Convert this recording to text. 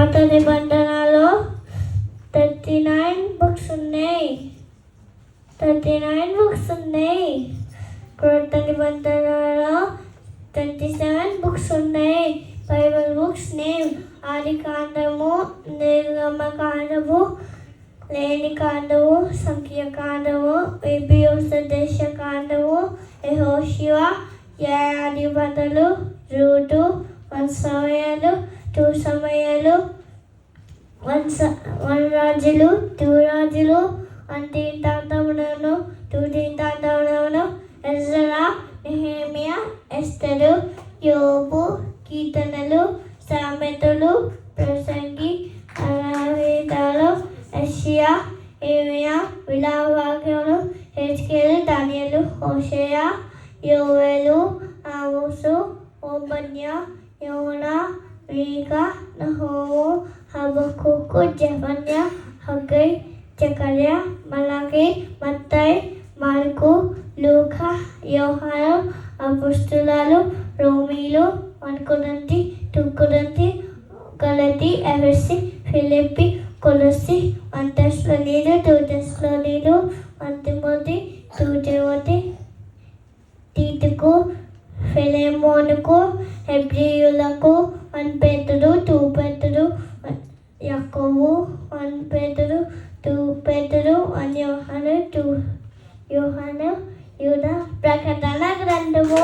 పాత నిబంధనలో 39 బుక్స్ ఉన్నాయి. 39 బుక్స్ ఉన్నాయి. క్రొత్త నిబంధనలో 27 బుక్స్ ఉన్నాయి. బైబిల్ బుక్స్ నేమ్ ఆది కాండము, నిర్గమకాండము, లేని కాండము, సంఖ్యాకాండము, ఉపదేశ కాండము, యెహోషువ, న్యాయాధిపతులు, రూతు, 1 సమయాలు, 2 సమయాలు, 1 రాజులు, 2 రాజులు, 1 దీర్ఘాంతములను, 2 దీర్ఘాంతములను, ఎజ్రా, నెహెమియా, ఎస్తరు, యోబు, కీర్తనలు, సామెతలు, ప్రసంగి, వేదాలు, యెషయా, యెరెమీయా, విలాపవాక్యములు, హెజ్కేలు, దానియేలు, హోషేయ, యోవేలు, ఆమోసు, ఓబద్యా, యోనా, మీకా, నహూము, హబక్కూకు, జెఫన్యా, హగ్గై, జకర్యా, మలాకి, మత్తయి, మార్కు, లూకా, యోహాను, అపోస్తలులు, రోమీలు, 1 కొరింథీ, 2 కొరింథీ, గలతీ, ఎఫెసీ, ఫిలిప్పీ, కొలస్సీ, 1 తెస్సలోనికీయులు, 2 తెస్సలోనికీయులు, 1 తిమోతి, 2 తిమోతి, తీతుకు, ఫిలెమోనుకు, హెబ్రీయులకు, 1 పేతురు, 2 పేతురు, యాకోబు, 1 పేతురు, 2 పేతురు, 1 యోహాను, 2 యోహాను, యూదా. ప్రకటన గ్రంథము.